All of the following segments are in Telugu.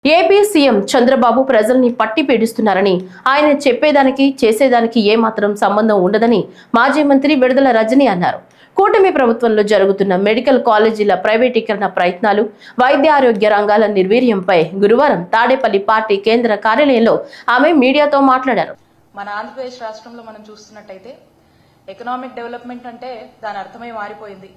ఏపీ సీఎం చంద్రబాబు ప్రజల్ని పట్టి పీడిస్తున్నారని, ఆయన చెప్పేదానికి చేసేదానికి ఏమాత్రం సంబంధం ఉండదని మాజీ మంత్రి విడుదల రజని అన్నారు. కూటమి ప్రభుత్వంలో జరుగుతున్న మెడికల్ కాలేజీల ప్రైవేటీకరణ ప్రయత్నాలు, వైద్య ఆరోగ్య రంగాల నిర్వీర్యంపై గురువారం తాడేపల్లి పార్టీ కేంద్ర కార్యాలయంలో ఆమె మీడియాతో మాట్లాడారు. మన ఆంధ్రప్రదేశ్ రాష్ట్రంలో మనం చూస్తున్నట్టయితే ఎకనామిక్ డెవలప్మెంట్ అంటే దాని అర్థమే మారిపోయింది.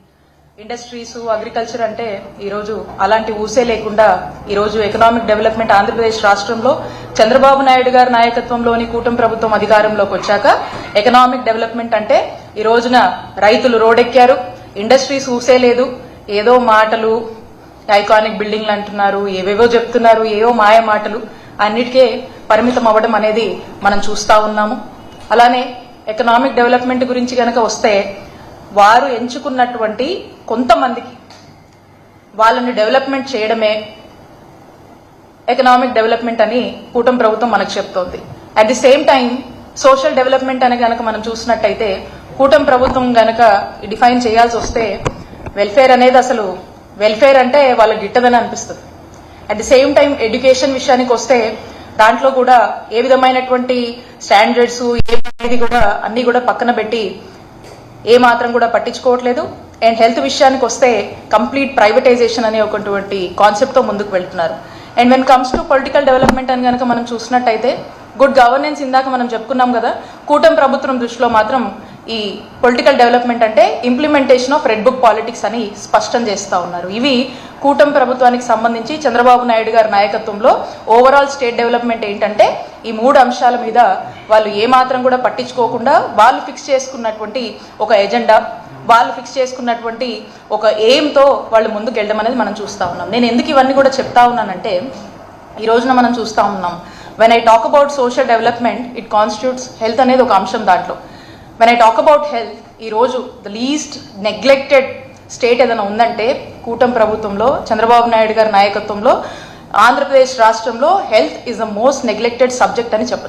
ఇండస్ట్రీస్, అగ్రికల్చర్ అంటే ఈరోజు అలాంటి ఊసే లేకుండా ఈరోజు ఎకనామిక్ డెవలప్మెంట్ ఆంధ్రప్రదేశ్ రాష్ట్రంలో చంద్రబాబు నాయుడు గారి నాయకత్వంలోని కూటమి ప్రభుత్వం అధికారంలోకి వచ్చాక ఎకనామిక్ డెవలప్మెంట్ అంటే ఈ రోజున రైతులు రోడ్డెక్కారు, ఇండస్ట్రీస్ ఊసే లేదు, ఏదో మాటలు, ఐకానిక్ బిల్డింగ్లు అంటున్నారు, ఏవేవో చెప్తున్నారు, ఏవో మాయ మాటలు అన్నిటికే పరిమితం అవ్వడం అనేది మనం చూస్తా ఉన్నాము. అలానే ఎకనామిక్ డెవలప్మెంట్ గురించి గనక వస్తే వారు ఎంచుకున్నటువంటి కొంతమందికి వాళ్ళని డెవలప్మెంట్ చేయడమే ఎకనామిక్ డెవలప్మెంట్ అని కూటమి ప్రభుత్వం మనకు చెప్తోంది. At the same time social development అని గనక మనం చూసినట్టయితే కూటమి ప్రభుత్వం గనక డిఫైన్ చేయాల్సి వస్తే వెల్ఫేర్ అనేది అసలు వెల్ఫేర్ అంటే వాళ్ళకి గిట్టదని అనిపిస్తుంది. At the same time education విషయానికి వస్తే దాంట్లో కూడా ఏ విధమైనటువంటి స్టాండర్డ్స్ ఏది కూడా అన్ని కూడా పక్కన పెట్టి ఏ మాత్రం కూడా పట్టించుకోవట్లేదు. అండ్ హెల్త్ విషయానికి వస్తే కంప్లీట్ ప్రైవేటైజేషన్ అనే ఒకటి కాన్సెప్ట్ తో ముందుకు వెళ్తున్నారు. And when comes to political development అని కనుక మనం చూసినట్టయితే గుడ్ గవర్నెన్స్ ఇందాక మనం చెప్పుకున్నాం కదా, కూటమి ప్రభుత్వం దృష్టిలో మాత్రం ఈ పొలిటికల్ డెవలప్మెంట్ అంటే implementation of red book politics అని స్పష్టం చేస్తా ఉన్నారు. ఇవి కూటమి ప్రభుత్వానికి సంబంధించి చంద్రబాబు నాయుడు గారి నాయకత్వంలో ఓవరాల్ స్టేట్ డెవలప్మెంట్ ఏంటంటే ఈ 3 అంశాల మీద వాళ్ళు ఏమాత్రం కూడా పట్టించుకోకుండా వాళ్ళు ఫిక్స్ చేసుకున్నటువంటి ఒక ఎజెండా, వాళ్ళు ఫిక్స్ చేసుకున్నటువంటి ఒక ఎయిమ్తో వాళ్ళు ముందుకు వెళ్ళడం అనేది మనం చూస్తూ ఉన్నాం. నేను ఎందుకు ఇవన్నీ కూడా చెప్తా ఉన్నానంటే ఈ రోజున మనం చూస్తూ ఉన్నాం, when I talk about social development it constitutes health అనేది ఒక అంశం. దాంట్లో when I talk about health ఈ రోజు ద లీస్ట్ నెగ్లెక్టెడ్ స్టేట్ ఏదైనా ఉందంటే కూటమి ప్రభుత్వంలో చంద్రబాబు నాయుడు గారి నాయకత్వంలో ఆంధ్రప్రదేశ్ రాష్ట్రంలో health is the most neglected subject అని చెప్పచ్చు.